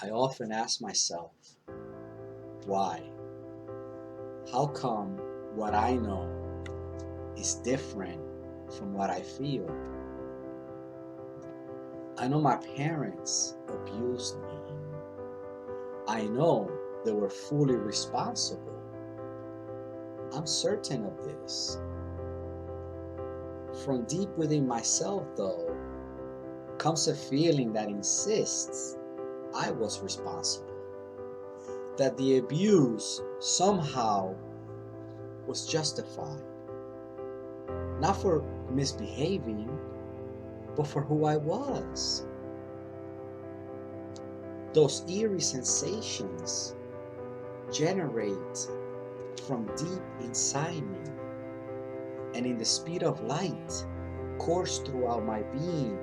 I often ask myself, why? How come what I know is different from what I feel? I know my parents abused me. I know they were fully responsible. I'm certain of this. From deep within myself, though, comes a feeling that insists I was responsible, that the abuse somehow was justified, not for misbehaving, but for who I was. Those eerie sensations generate from deep inside me, and in the speed of light course throughout my being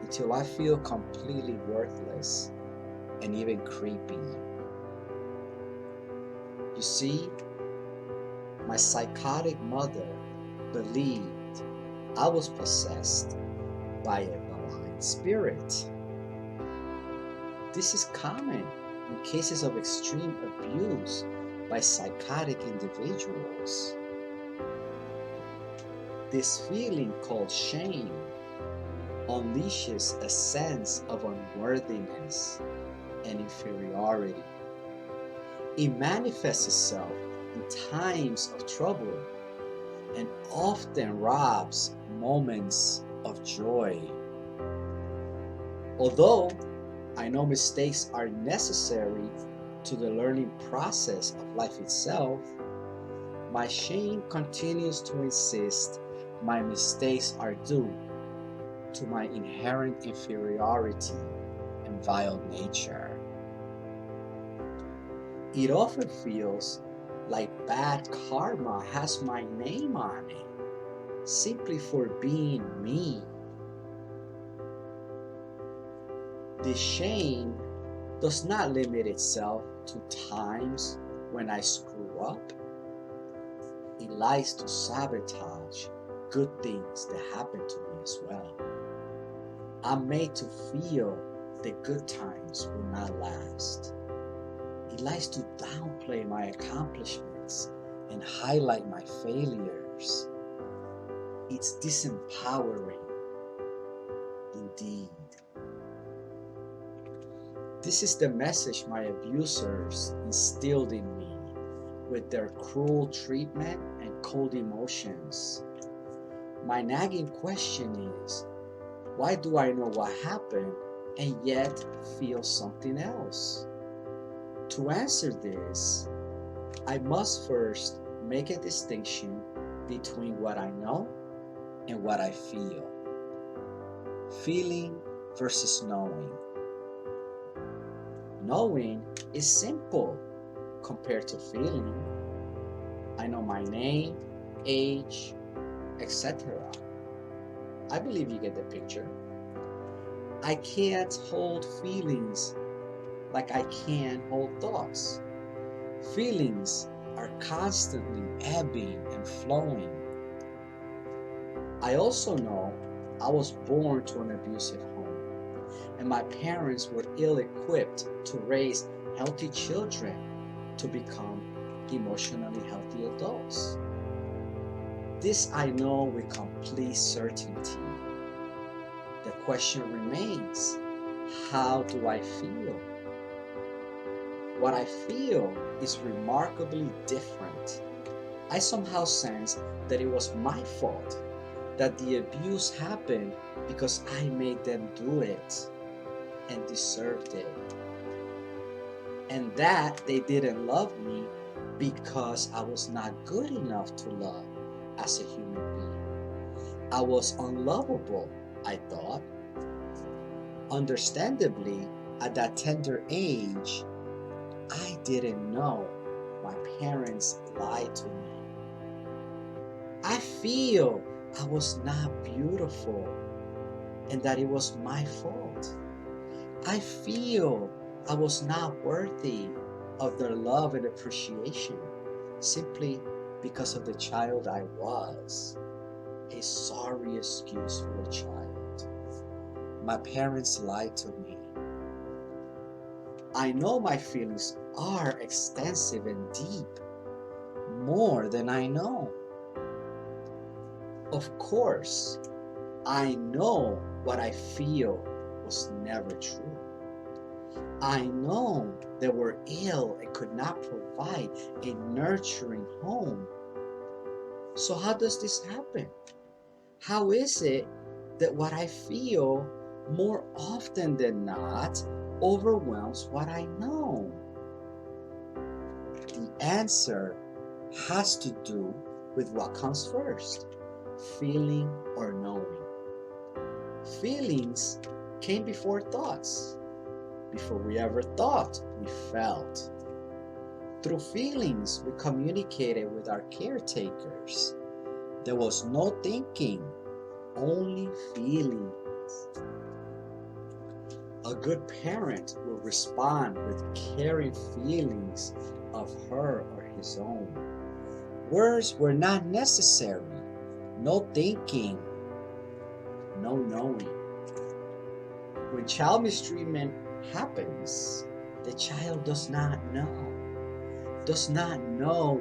until I feel completely worthless and even creepy. You see, my psychotic mother believed I was possessed by a malign spirit. This is common in cases of extreme abuse by psychotic individuals. This feeling called shame unleashes a sense of unworthiness and inferiority. It manifests itself in times of trouble and often robs moments of joy. Although I know mistakes are necessary to the learning process of life itself, my shame continues to insist my mistakes are due to my inherent inferiority and vile nature. It often feels like bad karma has my name on it, simply for being me. This shame does not limit itself to times when I screw up. It lies to sabotage good things that happen to me as well. I'm made to feel the good times will not last. It likes to downplay my accomplishments and highlight my failures. It's disempowering indeed. This is the message my abusers instilled in me with their cruel treatment and cold emotions. My nagging question is, why do I know what happened and yet feel something else? To answer this, I must first make a distinction between what I know and what I feel. Feeling versus knowing. Knowing is simple compared to feeling. I know my name, age, etc. I believe you get the picture. I can't hold feelings like I can hold thoughts. Feelings are constantly ebbing and flowing. I also know I was born to an abusive home, and my parents were ill-equipped to raise healthy children to become emotionally healthy adults. This I know with complete certainty. The question remains, how do I feel? What I feel is remarkably different. I somehow sense that it was my fault, that the abuse happened because I made them do it and deserved it, and that they didn't love me because I was not good enough to love as a human being. I was unlovable, I thought. Understandably, at that tender age, I didn't know my parents lied to me. I feel I was not beautiful and that it was my fault. I feel I was not worthy of their love and appreciation simply because of the child I was. A sorry excuse for a child. My parents lied to me. I know my feelings are extensive and deep, more than I know. Of course, I know what I feel was never true. I know they were ill and could not provide a nurturing home. So, how does this happen? How is it that what I feel more often than not overwhelms what I know? The answer has to do with what comes first, feeling or knowing. Feelings came before thoughts. Before we ever thought, we felt. Through feelings, we communicated with our caretakers. There was no thinking, only feelings. A good parent will respond with caring feelings of her or his own. Words were not necessary. No thinking, no knowing. When child mistreatment happens, the child does not know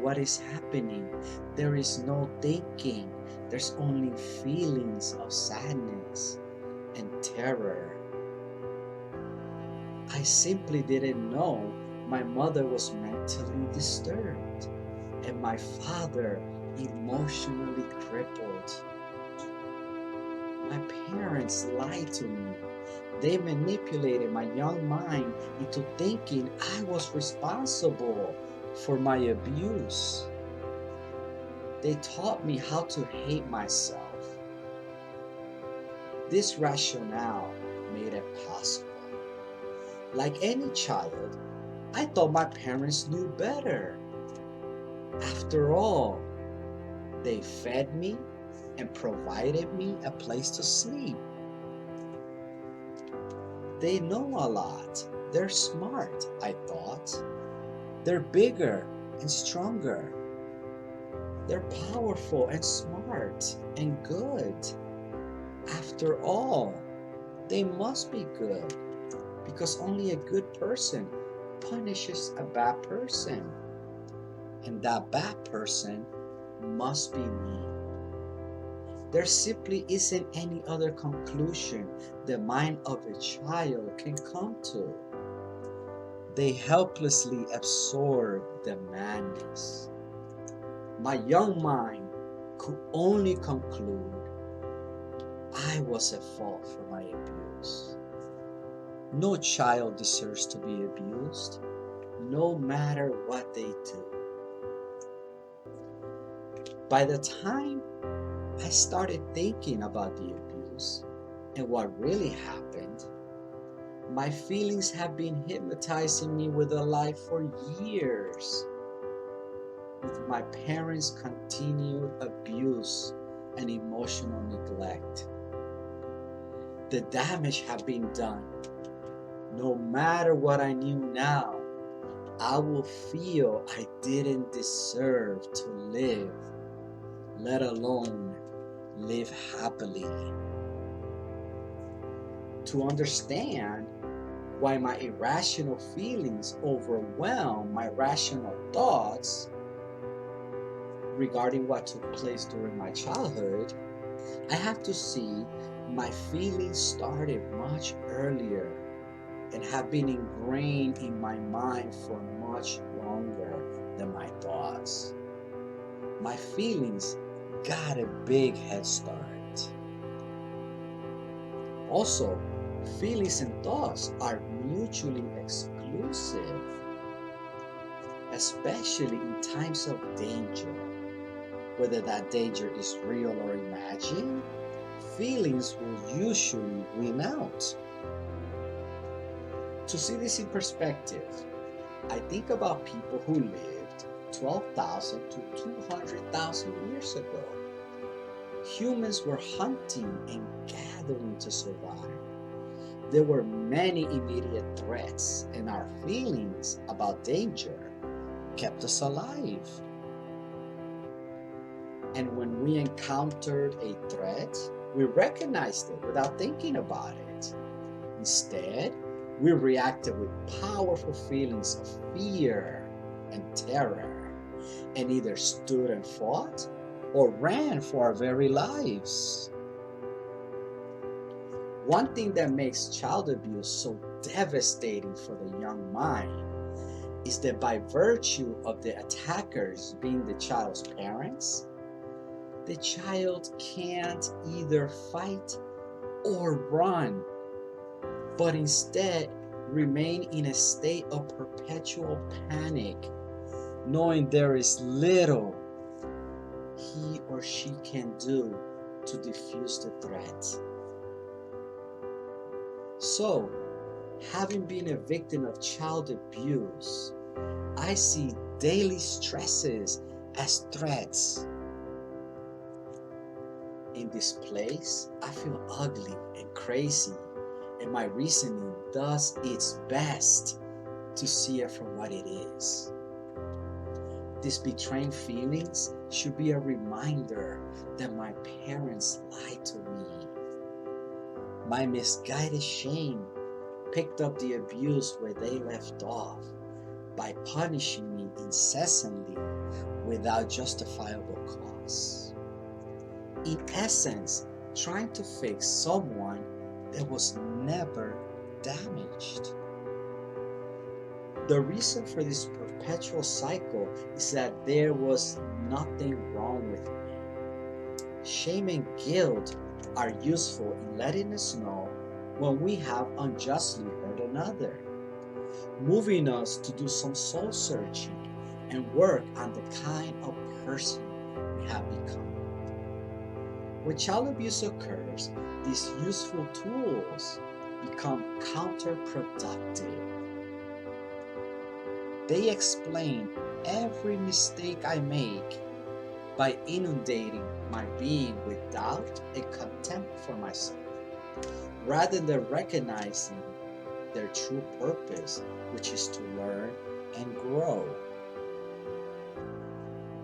what is happening. There is no thinking. There's only feelings of sadness and terror. I simply didn't know my mother was mentally disturbed and my father emotionally crippled. My parents lied to me. They manipulated my young mind into thinking I was responsible for my abuse. They taught me how to hate myself. This rationale made it possible. Like any child, I thought my parents knew better. After all, they fed me and provided me a place to sleep. They know a lot. They're smart, I thought. They're bigger and stronger. They're powerful and smart and good. After all, they must be good because only a good person punishes a bad person. And that bad person must be me. There simply isn't any other conclusion the mind of a child can come to. They helplessly absorb the madness. My young mind could only conclude I was at fault for my abuse. No child deserves to be abused, no matter what they do. By the time I started thinking about the abuse and what really happened, my feelings have been hypnotizing me with a lie for years. With my parents' continued abuse and emotional neglect. The damage had been done. No matter what I knew now, I will feel I didn't deserve to live, let alone live happily. To understand why my irrational feelings overwhelm my rational thoughts regarding what took place during my childhood, I have to see my feelings started much earlier and have been ingrained in my mind for much longer than my thoughts. My feelings got a big head start. Also, feelings and thoughts are mutually exclusive, especially in times of danger. Whether that danger is real or imagined, feelings will usually win out. To see this in perspective, I think about people who lived 12,000 to 200,000 years ago. Humans were hunting and gathering to survive. There were many immediate threats, and our feelings about danger kept us alive. And when we encountered a threat, we recognized it without thinking about it. Instead, We reacted with powerful feelings of fear and terror, and either stood and fought or ran for our very lives. One thing that makes child abuse so devastating for the young mind is that by virtue of the attackers being the child's parents, the child can't either fight or run, but instead remain in a state of perpetual panic, knowing there is little he or she can do to defuse the threat. So, having been a victim of child abuse, I see daily stresses as threats. In this place, I feel ugly and crazy, and my reasoning does its best to see it for what it is. These betraying feelings should be a reminder that my parents lied to me. My misguided shame picked up the abuse where they left off by punishing me incessantly without justifiable cause. In essence, trying to fix someone that was never damaged. The reason for this perpetual cycle is that there was nothing wrong with me. Shame and guilt are useful in letting us know when we have unjustly hurt another, moving us to do some soul searching and work on the kind of person we have become. When child abuse occurs, these useful tools become counterproductive. They explain every mistake I make by inundating my being with doubt and contempt for myself, rather than recognizing their true purpose, which is to learn and grow.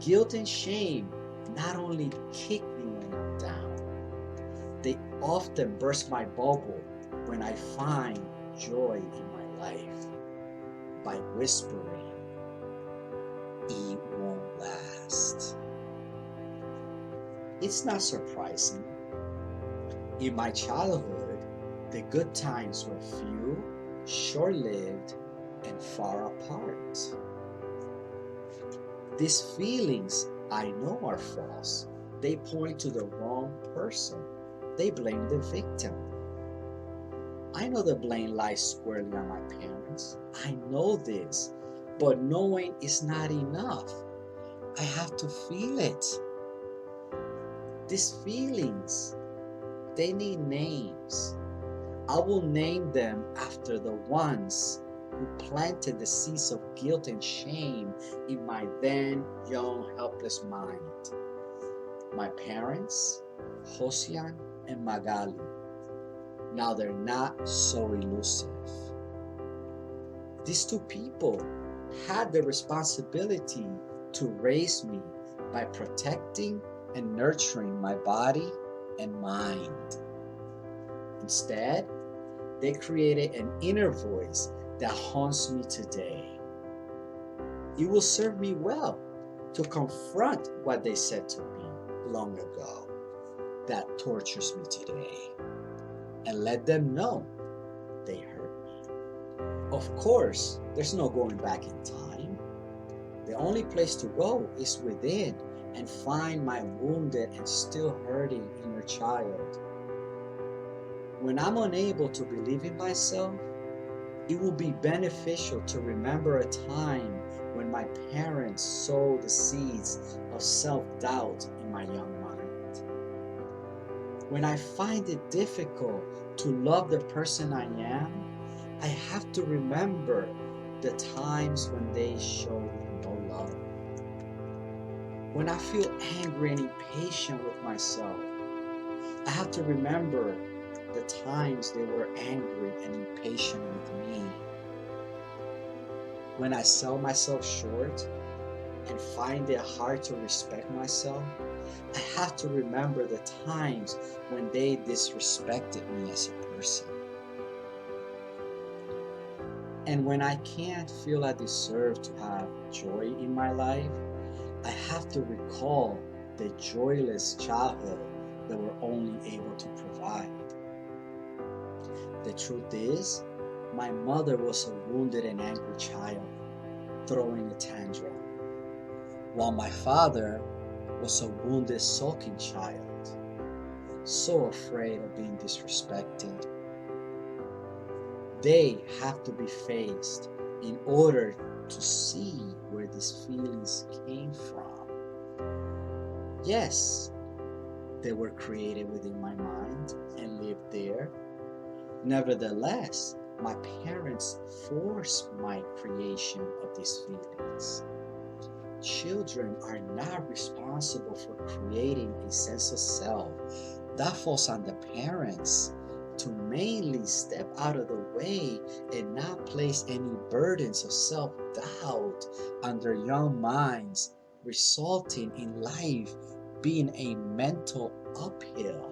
Guilt and shame not only kick me when I'm down, they often burst my bubble when I find joy in my life by whispering, "It won't last." It's not surprising. In my childhood, the good times were few, short-lived, and far apart. These feelings I know are false. They point to the wrong person. They blame the victim. I know the blame lies squarely on my parents. I know this, but knowing is not enough. I have to feel it. These feelings, they need names. I will name them after the ones who planted the seeds of guilt and shame in my then young, helpless mind. My parents, Josian and Magali. Now they're not so elusive. These two people had the responsibility to raise me by protecting and nurturing my body and mind. Instead, they created an inner voice that haunts me today. It will serve me well to confront what they said to me long ago that tortures me today, and let them know they hurt me. Of course, there's no going back in time. The only place to go is within and find my wounded and still hurting inner child. When I'm unable to believe in myself, it will be beneficial to remember a time when my parents sowed the seeds of self-doubt in my young mind. When I find it difficult to love the person I am, I have to remember the times when they showed no love. When I feel angry and impatient with myself, I have to remember the times they were angry and impatient with me. When I sell myself short and find it hard to respect myself, I have to remember the times when they disrespected me as a person. And when I can't feel I deserve to have joy in my life, I have to recall the joyless childhood that we're only able to provide. The truth is, my mother was a wounded and angry child, throwing a tantrum, while my father was a wounded, sulking child, so afraid of being disrespected. They have to be faced in order to see where these feelings came from. Yes, they were created within my mind and lived there. Nevertheless, my parents forced my creation of these feelings. Children are not responsible for creating a sense of self. That falls on the parents to mainly step out of the way and not place any burdens of self-doubt on their young minds, resulting in life being a mental uphill.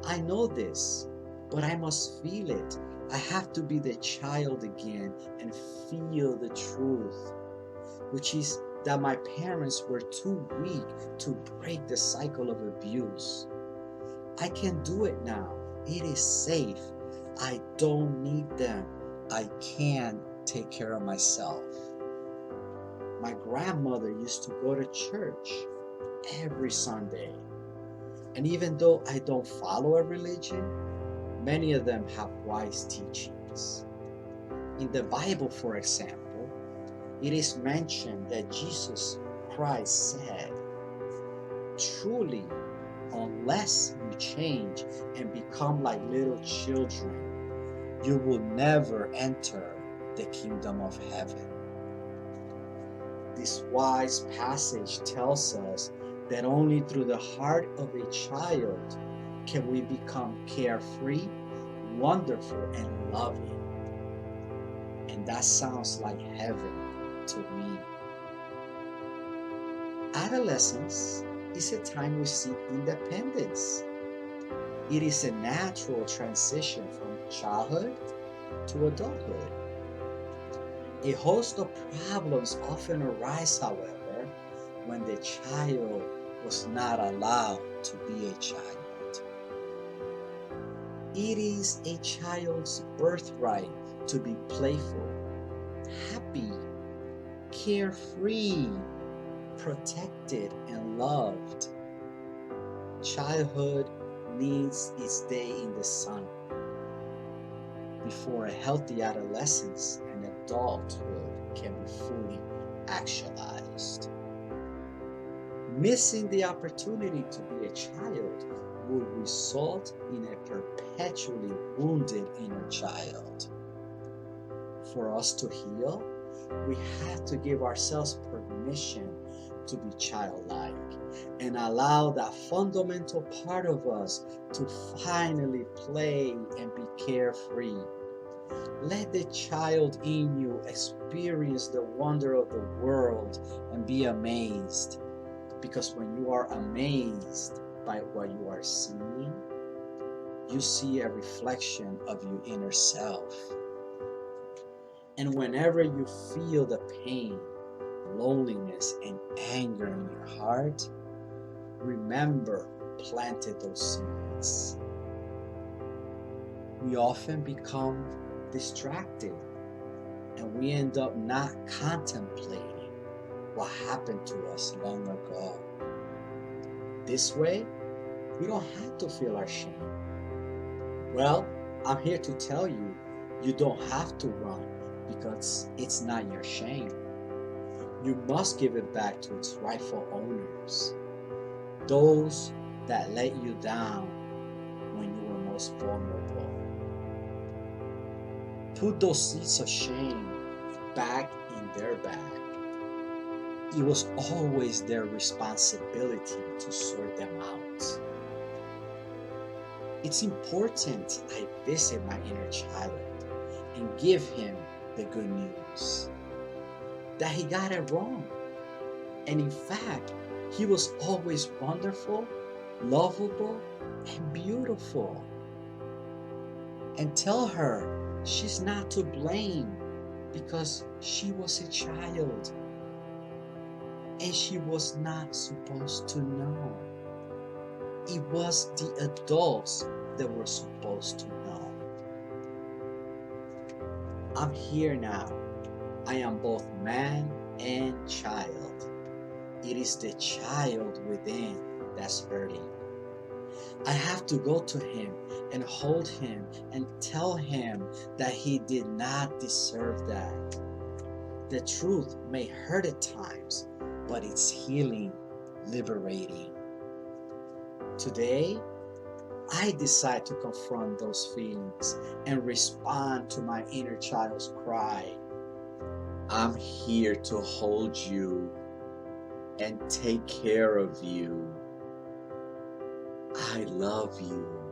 I know this, but I must feel it. I have to be the child again and feel the truth, which is that my parents were too weak to break the cycle of abuse. I can do it now. It is safe. I don't need them. I can take care of myself. My grandmother used to go to church every Sunday. And even though I don't follow a religion, many of them have wise teachings. In the Bible, for example, it is mentioned that Jesus Christ said, "Truly, unless you change and become like little children, you will never enter the kingdom of heaven." This wise passage tells us that only through the heart of a child can we become carefree, wonderful, and loving. And that sounds like heaven to me. Adolescence is a time we seek independence. It is a natural transition from childhood to adulthood. A host of problems often arise, however, when the child was not allowed to be a child. It is a child's birthright to be playful, happy, carefree, protected, and loved. Childhood needs its day in the sun before a healthy adolescence and adulthood can be fully actualized. Missing the opportunity to be a child would result in a perpetually wounded inner child. For us to heal, we have to give ourselves permission to be childlike and allow that fundamental part of us to finally play and be carefree. Let the child in you experience the wonder of the world and be amazed. Because when you are amazed by what you are seeing, you see a reflection of your inner self. And whenever you feel the pain, loneliness, and anger in your heart, remember who planted those seeds. We often become distracted and we end up not contemplating what happened to us long ago. This way, we don't have to feel our shame. Well, I'm here to tell you, you don't have to run because it's not your shame. You must give it back to its rightful owners, those that let you down when you were most vulnerable. Put those seeds of shame back in their bag. It was always their responsibility to sort them out. It's important I visit my inner child and give him the good news that he got it wrong. And in fact, he was always wonderful, lovable, and beautiful. And tell her she's not to blame because she was a child and she was not supposed to know. It was the adults that were supposed to know. I'm here now. I am both man and child. It is the child within that's hurting. I have to go to him and hold him and tell him that he did not deserve that. The truth may hurt at times, but it's healing, liberating. Today, I decide to confront those feelings and respond to my inner child's cry. I'm here to hold you and take care of you. I love you.